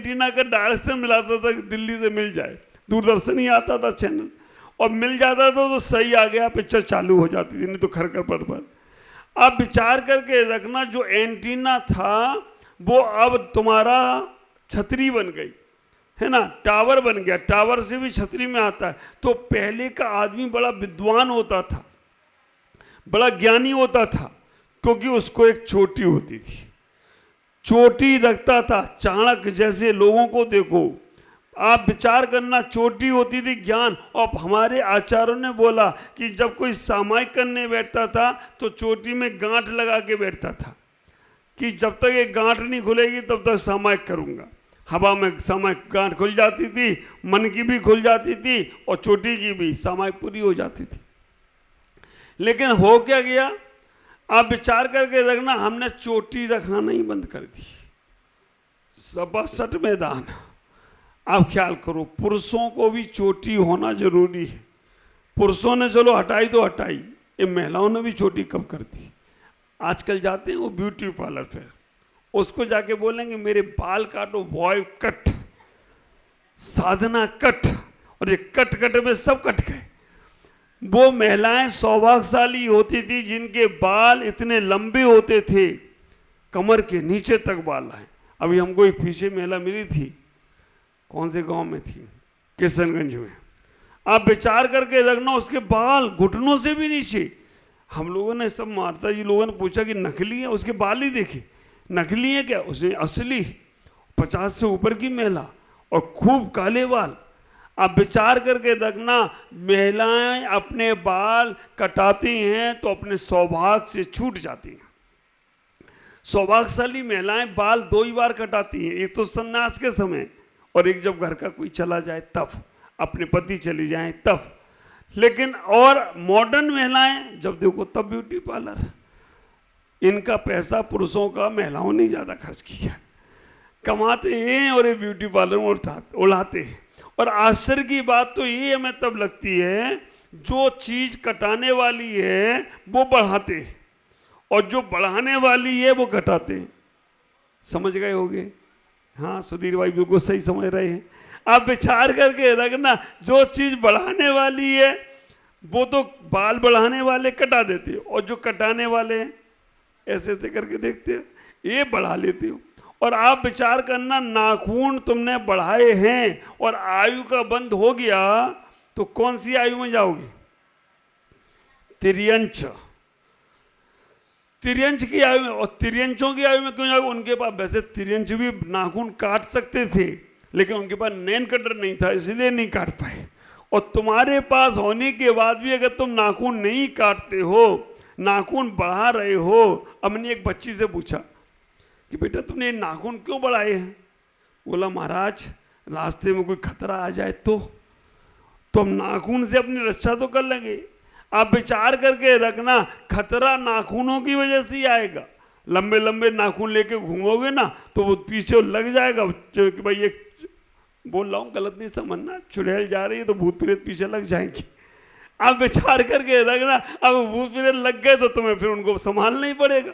Antenna का direction मिलाता था कि दिल्ली से मिल जाए, दूरदर्शन ही आता था चैनल, और मिल जाता था तो सही आ गया, पिक्चर चालू हो जाती थी, नहीं तो खरखर पर। आप विचार करके रखना, जो एंटीना था वो अब तुम्हारा छतरी बन गई है ना, टावर बन गया, टावर से भी छतरी में आता है। तो पहले का आदमी बड़ा विद्वान होता था, बड़ा ज्ञानी होता था, क्योंकि उसको एक चोटी होती थी, चोटी रखता था। चाणक्य जैसे लोगों को देखो, आप विचार करना, चोटी होती थी ज्ञान। और हमारे आचार्यों ने बोला कि जब कोई सामायिक करने बैठता था तो चोटी में गांठ लगा के बैठता था कि जब तक ये गांठ नहीं खुलेगी तब तक सामायिक करूंगा। हवा में सामायिक गांठ खुल जाती थी, मन की भी खुल जाती थी और चोटी की भी सामायिक पूरी हो जाती थी। लेकिन हो क्या गया, आप विचार करके रखना, हमने चोटी रखाना ही बंद कर दी। सपासट मैदान, आप ख्याल करो, पुरुषों को भी चोटी होना जरूरी है। पुरुषों ने चलो हटाई तो हटाई, ये महिलाओं ने भी चोटी कब कर दी। आजकल जाते हैं वो ब्यूटी पार्लर पे, उसको जाके बोलेंगे मेरे बाल काटो, बॉय कट, साधना कट, और ये कट कट में सब कट गए। वो महिलाएं सौभाग्यशाली होती थी जिनके बाल इतने लंबे होते थे, कमर के नीचे तक बाल आए। अभी हमको एक पीछे महिला मिली थी, कौन से गांव में थी, किशनगंज में। आप विचार करके रखना, उसके बाल घुटनों से भी नीचे। हम लोगों ने, सब माता जी लोगों ने पूछा कि नकली है, उसके बाल ही देखे, नकली है क्या, उसने असली। 50 से ऊपर की महिला और खूब काले बाल। आप विचार करके रखना, महिलाएं अपने बाल कटाती हैं तो अपने सौभाग्य से छूट जाती हैं। सौभाग्यशाली महिलाएं बाल 2 ही बार कटाती हैं, एक तो सन्यास के समय और एक जब घर का कोई चला जाए तब, अपने पति चली जाए तब। लेकिन और मॉडर्न महिलाएं जब देखो तब ब्यूटी पार्लर। इनका पैसा पुरुषों का महिलाओं ने ज़्यादा खर्च किया, कमाते हैं और ये ब्यूटी पार्लर में उड़ाते हैं। और आश्चर्य की बात तो ये हमें तब लगती है, जो चीज़ कटाने वाली है वो बढ़ाते हैं और जो बढ़ाने वाली है वो घटाते हैं। समझ गए होंगे? हाँ, सुधीर भाई बिल्कुल सही समझ रहे हैं। आप विचार करके रखना, जो चीज़ बढ़ाने वाली है वो तो बाल बढ़ाने वाले कटा देते हो, और जो कटाने वाले हैं ऐसे ऐसे करके देखते हो, ये बढ़ा लेते हो। और आप विचार करना, नाखून तुमने बढ़ाए हैं और आयु का बंद हो गया तो कौन सी आयु में जाओगे? तिर्यंच, तिर्यंच की आयु में। और तिर्यंचों की आयु में क्यों जाओगे? उनके पास, वैसे तिर्यंच भी नाखून काट सकते थे लेकिन उनके पास नेल कटर नहीं था, इसलिए नहीं काट पाए। और तुम्हारे पास होने के बाद भी अगर तुम नाखून नहीं काटते हो, नाखून बढ़ा रहे हो। अब मैंने एक बच्ची से पूछा कि बेटा तुमने नाखून क्यों बढ़ाए हैं? बोला महाराज रास्ते में कोई खतरा आ जाए तो हम नाखून से अपनी रक्षा तो कर लेंगे। आप विचार करके रखना, खतरा नाखूनों की वजह से ही आएगा। लंबे लंबे नाखून लेके घूमोगे ना तो वो पीछे लग जाएगा कि भाई ये, बोल रहा हूँ गलत नहीं समझना, चुड़ैल जा रही है तो भूत प्रेत पीछे लग जाएंगे। आप विचार करके रखना, अब भूत प्रेत लग गए तो तुम्हें फिर उनको संभालना ही पड़ेगा।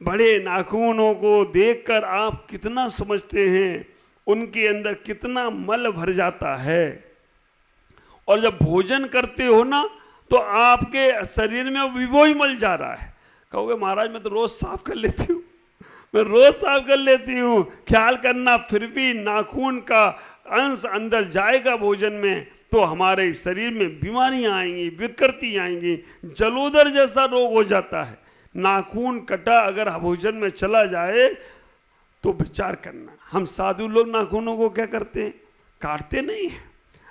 बड़े नाखूनों को देखकर आप कितना समझते हैं, उनके अंदर कितना मल भर जाता है। और जब भोजन करते हो ना तो आपके शरीर में भी वो ही मल जा रहा है। कहोगे महाराज मैं तो रोज साफ कर लेती हूँ, मैं रोज साफ कर लेती हूँ। ख्याल करना, फिर भी नाखून का अंश अंदर जाएगा भोजन में तो हमारे शरीर में बीमारियां आएंगी, विकृति आएंगी, जलोदर जैसा रोग हो जाता है। नाखून कटा अगर भोजन में चला जाए तो विचार करना। हम साधु लोग नाखूनों को क्या करते हैं? काटते नहीं हैं।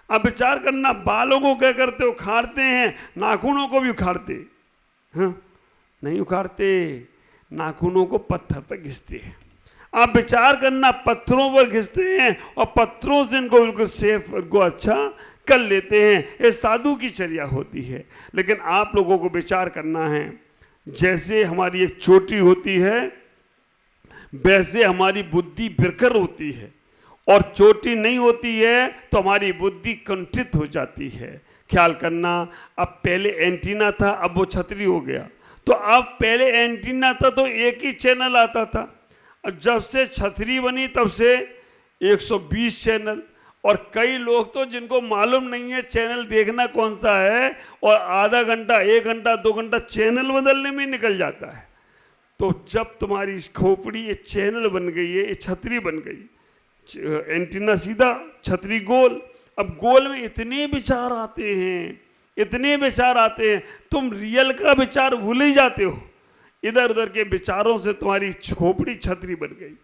अब विचार करना, बालों को क्या करते हो? उखाड़ते हैं। नाखूनों को भी उखाड़ते हैं? नहीं उखाड़ते, नाखूनों को पत्थर पर घिसते हैं। आप विचार करना, पत्थरों पर घिसते हैं और पत्थरों से इनको बिल्कुल सेफ, इनको अच्छा कर लेते हैं। ये साधु की चर्या होती है। लेकिन आप लोगों को विचार करना है, जैसे हमारी एक चोटी होती है वैसे हमारी बुद्धि बिरकर होती है, और चोटी नहीं होती है तो हमारी बुद्धि कुंठित हो जाती है। ख्याल करना, अब पहले एंटीना था, अब वो छतरी हो गया। तो अब पहले एंटीना था तो एक ही चैनल आता था, और जब से छतरी बनी तब से 120 चैनल, और कई लोग तो जिनको मालूम नहीं है चैनल देखना कौन सा है, और आधा घंटा, 1 घंटा, 2 घंटा चैनल बदलने में निकल जाता है। तो जब तुम्हारी खोपड़ी ये चैनल बन गई है, ये छतरी बन गई, एंटीना सीधा, छतरी गोल, अब गोल में इतने विचार आते हैं, इतने विचार आते हैं, तुम रियल का विचार भूल ही जाते हो। इधर उधर के विचारों से तुम्हारी खोपड़ी छतरी बन गई।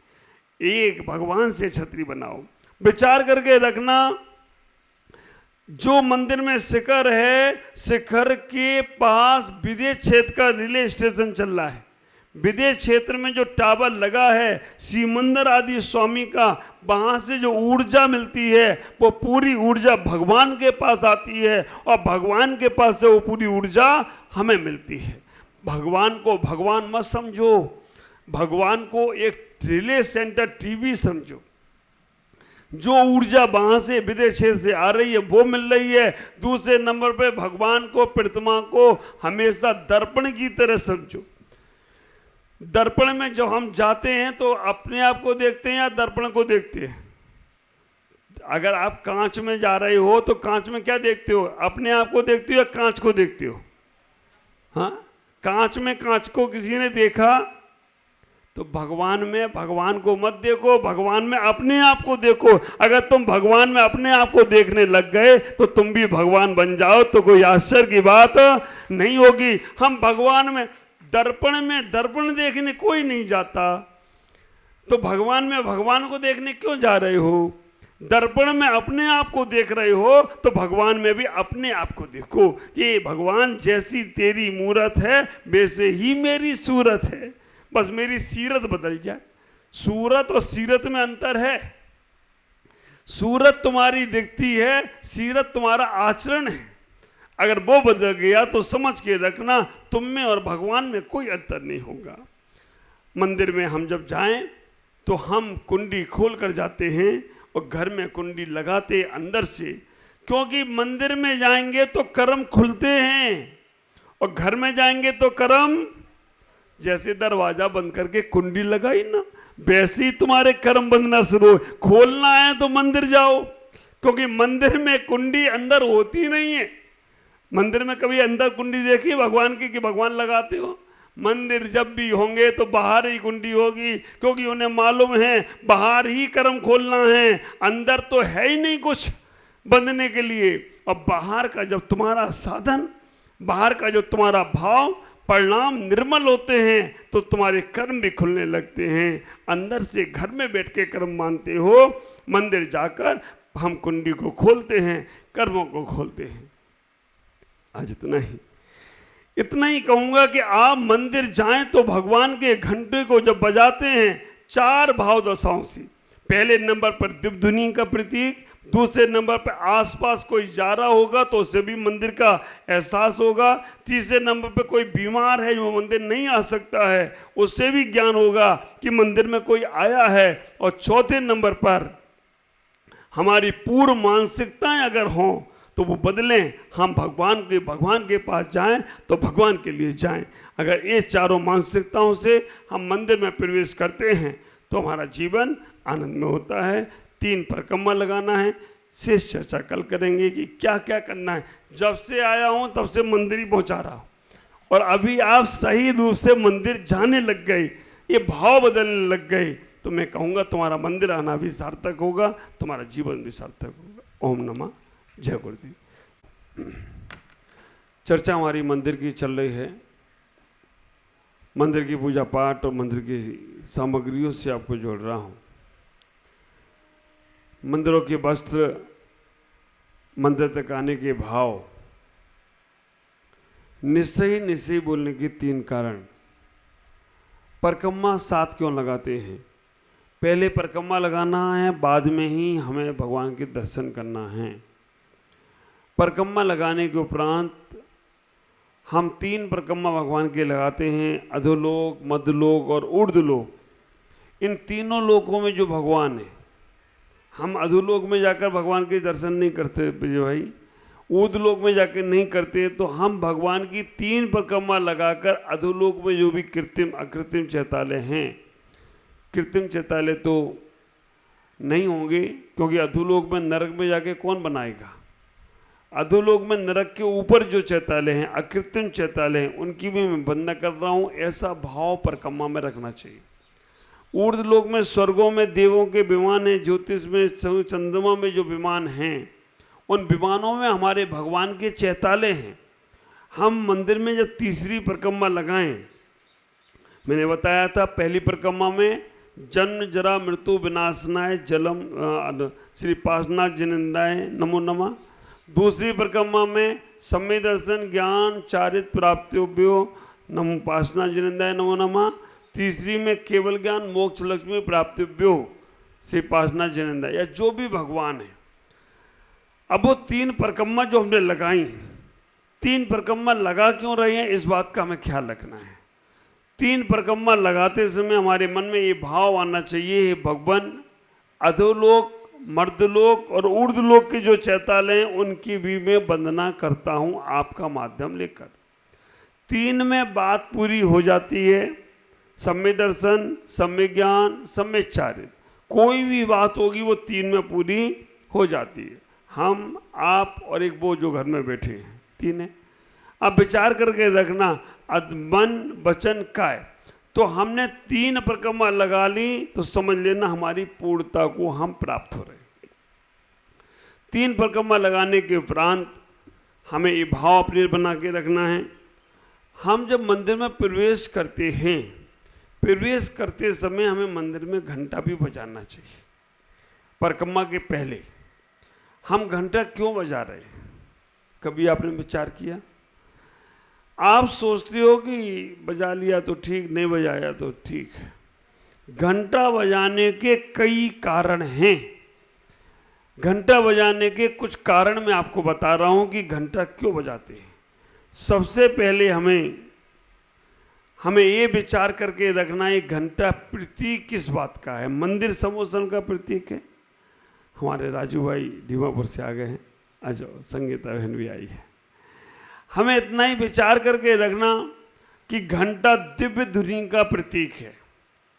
एक भगवान से छतरी बनाओ, विचार करके रखना। जो मंदिर में शिखर है, शिखर के पास विदेश क्षेत्र का रिले स्टेशन चल रहा है। विदेश क्षेत्र में जो टावर लगा है सिमंदर आदि स्वामी का, वहां से जो ऊर्जा मिलती है वो पूरी ऊर्जा भगवान के पास आती है, और भगवान के पास से वो पूरी ऊर्जा हमें मिलती है। भगवान को भगवान मत समझो, भगवान को एक रिले सेंटर टीवी समझो। जो ऊर्जा वहां से विदेश से आ रही है वो मिल रही है। दूसरे नंबर पे भगवान को, प्रतिमा को हमेशा दर्पण की तरह समझो। दर्पण में जब हम जाते हैं तो अपने आप को देखते हैं या दर्पण को देखते हैं? अगर आप कांच में जा रहे हो तो कांच में क्या देखते हो? अपने आप को देखते हो या कांच को देखते हो? हाँ, कांच में कांच को किसी ने देखा? तो भगवान में भगवान को मत देखो, भगवान में अपने आप को देखो। अगर तुम भगवान में अपने आप को देखने लग गए तो तुम भी भगवान बन जाओ, तो कोई आश्चर्य की बात नहीं होगी। हम भगवान में दर्पण देखने कोई नहीं जाता, तो भगवान में भगवान को देखने क्यों जा रहे हो? दर्पण में अपने आप को देख रहे हो तो भगवान में भी अपने आप को देखो कि भगवान जैसी तेरी मूरत है वैसे ही मेरी सूरत है, बस मेरी सीरत बदल जाए। सूरत और सीरत में अंतर है। सूरत तुम्हारी दिखती है, सीरत तुम्हारा आचरण है। अगर वो बदल गया तो समझ के रखना तुम में और भगवान में कोई अंतर नहीं होगा। मंदिर में हम जब जाएं तो हम कुंडी खोल कर जाते हैं और घर में कुंडी लगाते अंदर से, क्योंकि मंदिर में जाएंगे तो कर्म खुलते हैं और घर में जाएंगे तो कर्म, जैसे दरवाजा बंद करके कुंडी लगाई ना, वैसे ही तुम्हारे कर्म बंधना शुरू। खोलना है तो मंदिर जाओ, क्योंकि मंदिर में कुंडी अंदर होती नहीं है। मंदिर में कभी अंदर कुंडी देखी भगवान की कि भगवान लगाते हो? मंदिर जब भी होंगे तो बाहर ही कुंडी होगी, क्योंकि उन्हें मालूम है बाहर ही कर्म खोलना है, अंदर तो है ही नहीं कुछ बंधने के लिए। और बाहर का जब तुम्हारा साधन, बाहर का जो तुम्हारा भाव परिणाम निर्मल होते हैं तो तुम्हारे कर्म भी खुलने लगते हैं। अंदर से घर में बैठ के कर्म मानते हो, मंदिर जाकर हम कुंडी को खोलते हैं, कर्मों को खोलते हैं। आज इतना ही कहूँगा कि आप मंदिर जाएं तो भगवान के घंटे को जब बजाते हैं 4 भाव दशाओं से, पहले नंबर पर दिव्यध्वनि का प्रतीक, दूसरे नंबर पर आसपास कोई जा रहा होगा तो उससे भी मंदिर का एहसास होगा, तीसरे नंबर पर कोई बीमार है जो मंदिर नहीं आ सकता है उससे भी ज्ञान होगा कि मंदिर में कोई आया है, और चौथे नंबर पर हमारी पूर्व मानसिकताएं अगर हों तो वो बदलें, हम भगवान के पास जाएं तो भगवान के लिए जाएं। अगर ये चारों मानसिकताओं से हम मंदिर में प्रवेश करते हैं तो हमारा जीवन आनंद में होता है। 3 परिक्रमा लगाना है, शेष चर्चा कल करेंगे कि क्या क्या करना है। जब से आया हूँ तब से मंदिर ही पहुँचा रहा हूँ, और अभी आप सही रूप से मंदिर जाने लग गए, ये भाव बदलने लग गए, तो मैं कहूँगा तुम्हारा मंदिर आना भी सार्थक होगा, तुम्हारा जीवन भी सार्थक होगा। ओम नमः, जय गुरुदेव। चर्चा हमारी मंदिर की चल रही है। मंदिर की पूजा पाठ और मंदिर की सामग्रियों से आपको जोड़ रहा हूँ। मंदिरों के वस्त्र, मंदिर तक आने के भाव, निश्चय बोलने के 3 कारण। परिक्रमा 7 क्यों लगाते हैं? पहले परिक्रमा लगाना है, बाद में ही हमें भगवान के दर्शन करना है। परिक्रमा लगाने के उपरांत हम 3 परिक्रमा भगवान के लगाते हैं, अधोलोक, मध्यलोक और ऊर्ध्वलोक। इन तीनों लोकों में जो भगवान है, हम अधोलोक में जाकर भगवान के दर्शन नहीं करते भाई, ऊर्ध्वलोक में जाकर नहीं करते, तो हम भगवान की 3 परिक्रमा लगाकर अधोलोक में जो भी कृत्रिम अकृत्रिम चैतालय हैं, कृत्रिम चैतालय तो नहीं होंगे, क्योंकि अधोलोक में नरक में जाके कौन बनाएगा। अधोलोक में नरक के ऊपर जो चैतालय हैं, अकृत्रिम चैतालय हैं, उनकी भी मैं वंदना कर रहा हूँ। ऐसा भाव परिक्रमा में रखना चाहिए। ऊर्ध्वलोक में स्वर्गों में देवों के विमान हैं, ज्योतिष में चंद्रमा में जो विमान हैं, उन विमानों में हमारे भगवान के चैतालय हैं। हम मंदिर में जब तीसरी परिक्रमा लगाएं, मैंने बताया था पहली परिक्रमा में जन्म जरा मृत्यु विनाशनाय जलम श्री पार्श्वनाथ जिनेन्द्राय नमो नमः। दूसरी परिक्रमा में सम्य दर्शन ज्ञान चारित प्राप्त्योभ्यो नमो पार्श्वनाथ जिनेन्द्राय नमो नमः। तीसरी में केवल ज्ञान मोक्ष लक्ष्मी प्राप्त्योभ्यो श्री पार्श्वनाथ जिनेन्द्राय, या जो भी भगवान है। अब वो 3 परिक्रमा जो हमने लगाई, 3 परिक्रमा लगा क्यों रहे हैं, इस बात का हमें ख्याल रखना है। 3 परिक्रमा लगाते समय हमारे मन में ये भाव आना चाहिए, हे भगवान अधोलोक मर्दलोक और ऊर्ध्वलोक के जो चैतालय हैं उनकी भी मैं वंदना करता हूँ आपका माध्यम लेकर। 3 में बात पूरी हो जाती है, सम्य दर्शन, सम्य ज्ञान, सम्य चारित। कोई भी बात होगी वो 3 में पूरी हो जाती है। हम, आप और एक वो जो घर में बैठे हैं, 3 है। अब विचार करके रखना, मन वचन काय, तो हमने 3 परिक्रमा लगा ली तो समझ लेना हमारी पूर्णता को हम प्राप्त हो रहे। 3 परिक्रमा लगाने के उपरांत हमें ये भाव अपने बना के रखना है। हम जब मंदिर में प्रवेश करते हैं, प्रवेश करते समय हमें मंदिर में घंटा भी बजाना चाहिए। परिक्रमा के पहले हम घंटा क्यों बजा रहे हैं, कभी आपने विचार किया? आप सोचते हो कि बजा लिया तो ठीक, नहीं बजाया तो ठीक। घंटा बजाने के कई कारण हैं। घंटा बजाने के कुछ कारण मैं आपको बता रहा हूं कि घंटा क्यों बजाते हैं। सबसे पहले हमें ये विचार करके रखना है, घंटा प्रतीक किस बात का है। मंदिर समोसन का प्रतीक है। हमारे राजू भाई दीमापुर से आ गए हैं, आज संगीता बहन भी आई है। हमें इतना ही विचार करके रखना कि घंटा दिव्य ध्वनि का प्रतीक है।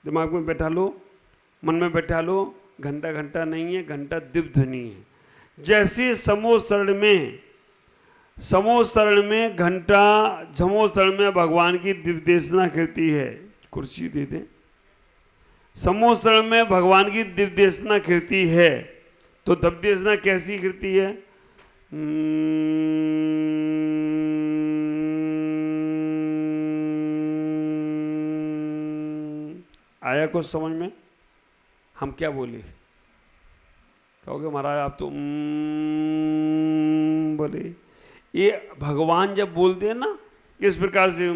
दिमाग में बैठा लो, मन में बैठा लो, घंटा घंटा नहीं है, घंटा दिव्य ध्वनि है। जैसे समोसरण में घंटा, झमोसरण में भगवान की दिव्यदेशना कीर्ति है। कुर्सी दे दें। समोसरण में भगवान की दिव्यदेशना कीर्ति है, तो दिव्यदेशना कैसी कीर्ति है? आया कुछ समझ में? हम क्या बोले? कहोगे महाराज आप तो बोले। ये भगवान जब बोलते हैं ना इस प्रकार से,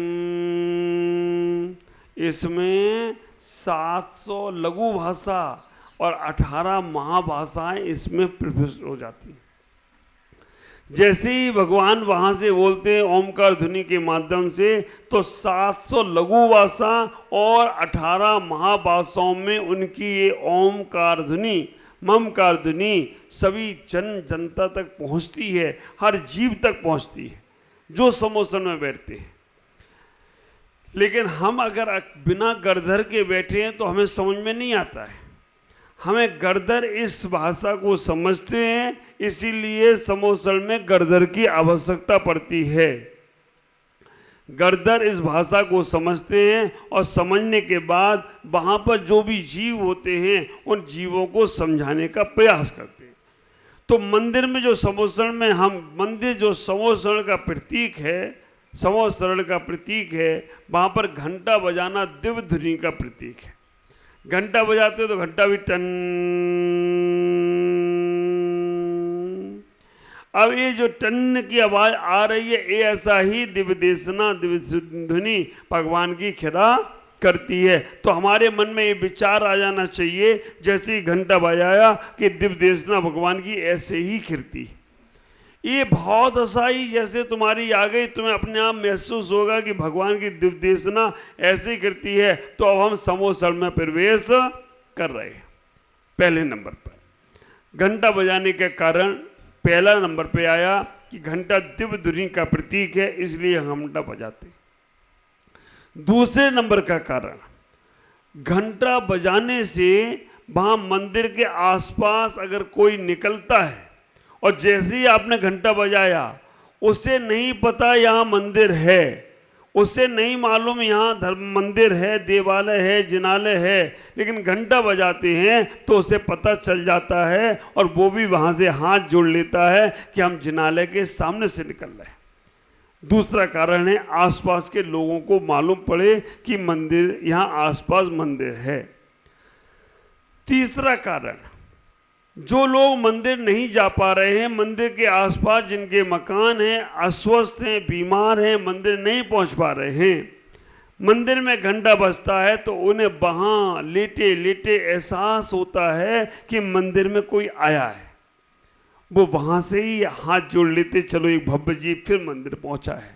इसमें 700 लघु भाषा और 18 महाभाषाएं इसमें प्रविष्ट हो जाती हैं। जैसे ही भगवान वहाँ से बोलते हैं ओमकार ध्वनि के माध्यम से, तो 700 लघु भाषा और 18 महाभाषाओं में उनकी ये ओमकार ध्वनि, ममकार ध्वनि सभी जनता तक पहुँचती है, हर जीव तक पहुँचती है जो समोसन में बैठते हैं। लेकिन हम अगर बिना गर्धर के बैठे हैं तो हमें समझ में नहीं आता है। हमें गर्दर इस भाषा को समझते हैं, इसीलिए समोसन में गर्दर की आवश्यकता पड़ती है। गर्दर इस भाषा को समझते हैं और समझने के बाद वहाँ पर जो भी जीव होते हैं उन जीवों को समझाने का प्रयास करते हैं। तो मंदिर में जो समोसन में मंदिर जो समोसन का प्रतीक है, समोसरण का प्रतीक है, वहाँ पर घंटा बजाना दिव्य ध्वनि का प्रतीक है। घंटा बजाते हो तो घंटा भी टन। अब ये जो टन की आवाज आ रही है, ये ऐसा ही दिव्य देशना, दिव्य ध्वनि भगवान की खिरा करती है। तो हमारे मन में ये विचार आ जाना चाहिए, जैसे ही घंटा बजाया कि दिव्य देशना भगवान की ऐसे ही खिरती। ये भाव दशा ही जैसे तुम्हारी आ गई, तुम्हें अपने आप महसूस होगा कि भगवान की दिव्य देशना ऐसे ही करती है। तो अब हम समोसन में प्रवेश कर रहे हैं। पहले नंबर पर घंटा बजाने के कारण पहला नंबर पे आया कि घंटा दिव्य ध्वनि का प्रतीक है, इसलिए हम घंटा बजाते। दूसरे नंबर का कारण, घंटा बजाने से वहां मंदिर के आसपास अगर कोई निकलता है और जैसे ही आपने घंटा बजाया, उसे नहीं पता यहाँ मंदिर है, उसे नहीं मालूम यहाँ धर्म मंदिर है, देवालय है, जिनालय है, लेकिन घंटा बजाते हैं तो उसे पता चल जाता है और वो भी वहाँ से हाथ जोड़ लेता है कि हम जिनालय के सामने से निकल रहे हैं। दूसरा कारण है आसपास के लोगों को मालूम पड़े कि मंदिर, यहाँ आसपास मंदिर है। तीसरा कारण, जो लोग मंदिर नहीं जा पा रहे हैं, मंदिर के आसपास जिनके मकान हैं, अस्वस्थ हैं, बीमार हैं, मंदिर नहीं पहुंच पा रहे हैं, मंदिर में घंटा बजता है तो उन्हें वहाँ लेटे लेटे एहसास होता है कि मंदिर में कोई आया है। वो वहाँ से ही हाथ जोड़ लेते, चलो एक भव्य जीव फिर मंदिर पहुँचा है।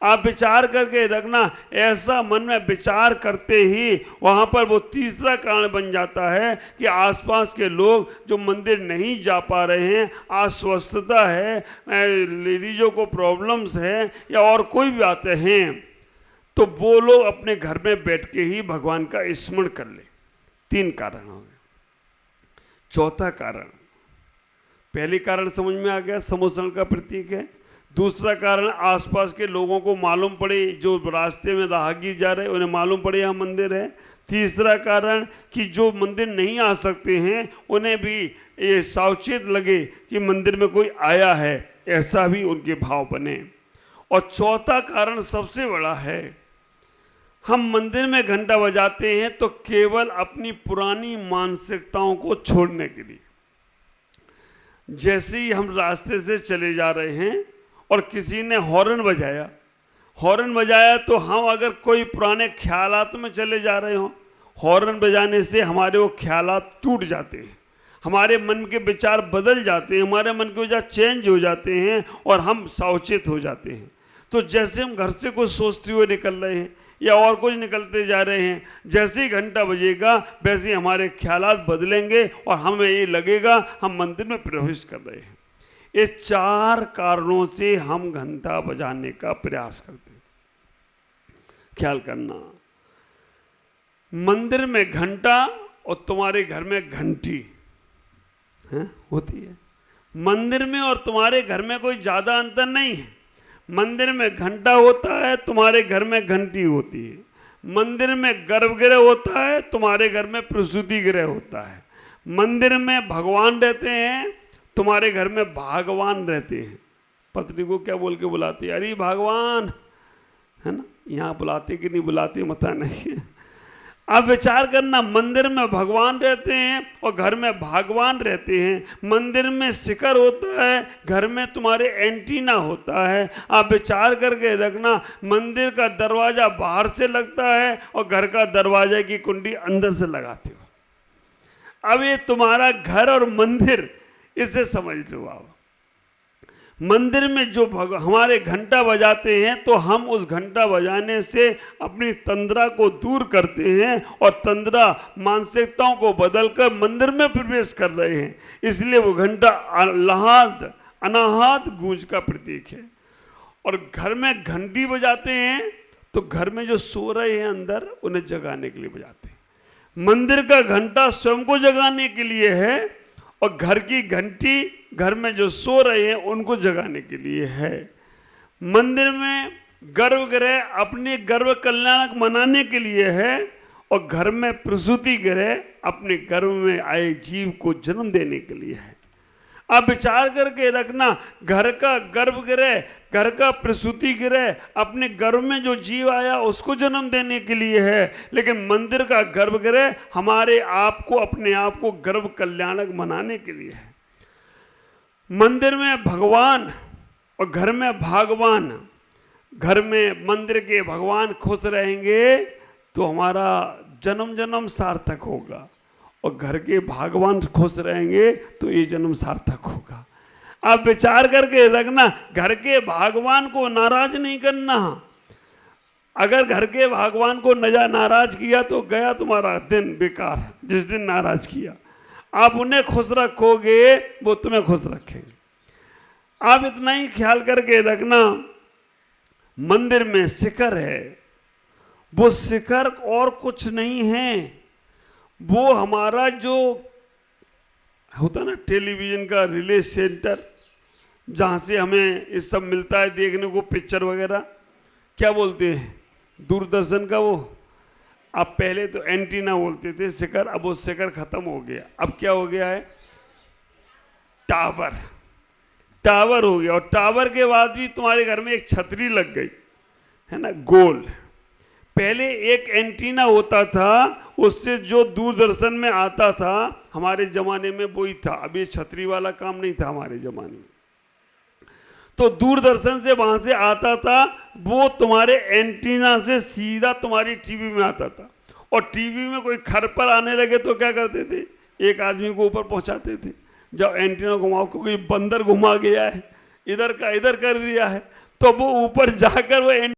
आप विचार करके रखना, ऐसा मन में विचार करते ही वहाँ पर वो तीसरा कारण बन जाता है कि आसपास के लोग जो मंदिर नहीं जा पा रहे हैं, अस्वस्थता है, लेडीजों को प्रॉब्लम्स है या और कोई भी बातें हैं, तो वो लोग अपने घर में बैठ के ही भगवान का स्मरण कर ले। 3 कारण हो गए। चौथा कारण, पहले कारण समझ में आ गया, समोषण का प्रतीक है। दूसरा कारण, आसपास के लोगों को मालूम पड़े, जो रास्ते में राहगीर जा रहे उन्हें मालूम पड़े यहाँ मंदिर है। तीसरा कारण कि जो मंदिर नहीं आ सकते हैं उन्हें भी ये सावचेत लगे कि मंदिर में कोई आया है, ऐसा भी उनके भाव बने। और चौथा कारण सबसे बड़ा है, हम मंदिर में घंटा बजाते हैं तो केवल अपनी पुरानी मानसिकताओं को छोड़ने के लिए। जैसे ही हम रास्ते से चले जा रहे हैं और किसी ने हॉर्न बजाया तो हम अगर कोई पुराने ख्यालात में चले जा रहे हों, हॉर्न बजाने से हमारे वो ख्यालात टूट जाते हैं, हमारे मन के विचार बदल जाते हैं, हमारे मन के विचार चेंज हो जाते हैं और हम सावचेत हो जाते हैं। तो जैसे हम घर से कुछ सोचते हुए निकल रहे हैं या और कुछ निकलते जा रहे हैं, जैसे ही घंटा बजेगा वैसे ही हमारे ख्यालात बदलेंगे और हमें ये लगेगा हम मंदिर में प्रवेश कर रहे हैं। ये 4 कारणों से हम घंटा बजाने का प्रयास करते हैं। ख्याल करना, मंदिर में घंटा और तुम्हारे घर में घंटी होती है। मंदिर में और तुम्हारे घर में कोई ज़्यादा अंतर नहीं है। मंदिर में घंटा होता है, तुम्हारे घर में घंटी होती है। मंदिर में गर्भगृह होता है, तुम्हारे घर में प्रसूति गृह होता है। मंदिर में भगवान रहते हैं, तुम्हारे घर में भागवान रहते हैं। पत्नी को क्या बोल के बुलाते हैं? अरे भगवान, है ना? यहाँ बुलाते कि नहीं बुलाते पता नहीं है। आप विचार करना, मंदिर में भगवान रहते हैं और घर में भागवान रहते हैं। मंदिर में शिखर होता है, घर में तुम्हारे एंटीना होता है। आप विचार करके रखना, मंदिर का दरवाज़ा बाहर से लगता है और घर का दरवाजे की कुंडी अंदर से लगाते हो। अब ये तुम्हारा घर और मंदिर, इसे समझ लो आप। मंदिर में जो हमारे घंटा बजाते हैं तो हम उस घंटा बजाने से अपनी तंद्रा को दूर करते हैं और तंद्रा मानसिकताओं को बदलकर मंदिर में प्रवेश कर रहे हैं। इसलिए वो घंटा अनाहत गूंज का प्रतीक है। और घर में घंटी बजाते हैं तो घर में जो सो रहे हैं अंदर, उन्हें जगाने के लिए बजाते हैं। मंदिर का घंटा स्वयं को जगाने के लिए है और घर की घंटी घर में जो सो रहे हैं उनको जगाने के लिए है। मंदिर में गर्भगृह अपने गर्भ कल्याणक मनाने के लिए है और घर में प्रसूति गृह अपने गर्भ में आए जीव को जन्म देने के लिए है। आप विचार करके रखना, घर का गर्भगृह, घर का प्रसूति गृह अपने गर्भ में जो जीव आया उसको जन्म देने के लिए है, लेकिन मंदिर का गर्भगृह हमारे आप को, अपने आप को गर्भ कल्याणक मनाने के लिए है। मंदिर में भगवान और घर में भागवान, घर में मंदिर के भगवान खुश रहेंगे तो हमारा जन्म जन्म सार्थक होगा और घर के भगवान खुश रहेंगे तो ये जन्म सार्थक होगा। आप विचार करके रखना, घर के भगवान को नाराज नहीं करना। अगर घर के भगवान को नाराज किया तो गया तुम्हारा दिन बेकार। जिस दिन नाराज किया, आप उन्हें खुश रखोगे वो तुम्हें खुश रखेंगे। आप इतना ही ख्याल करके रखना, मंदिर में शिखर है, वो शिखर और कुछ नहीं है, वो हमारा जो होता ना टेलीविजन का रिले सेंटर, जहाँ से हमें ये सब मिलता है देखने को, पिक्चर वगैरह, क्या बोलते हैं, दूरदर्शन का वो, अब पहले तो एंटीना बोलते थे शिखर, अब वो शिखर खत्म हो गया, अब क्या हो गया है, टावर। टावर हो गया, और टावर के बाद भी तुम्हारे घर में एक छतरी लग गई है ना, गोल। पहले एक एंटीना होता था, उससे जो दूरदर्शन में आता था हमारे जमाने में वही था, अब ये छतरी वाला काम नहीं था हमारे जमाने में। तो दूरदर्शन से वहां से आता था, वो तुम्हारे एंटीना से सीधा तुम्हारी टीवी में आता था, और टीवी में कोई खरपल आने लगे तो क्या करते थे, एक आदमी को ऊपर पहुंचाते थे, जब एंटीना घुमाओ, कोई बंदर घुमा गया है, इधर का इधर कर दिया है, तो वो ऊपर जाकर वो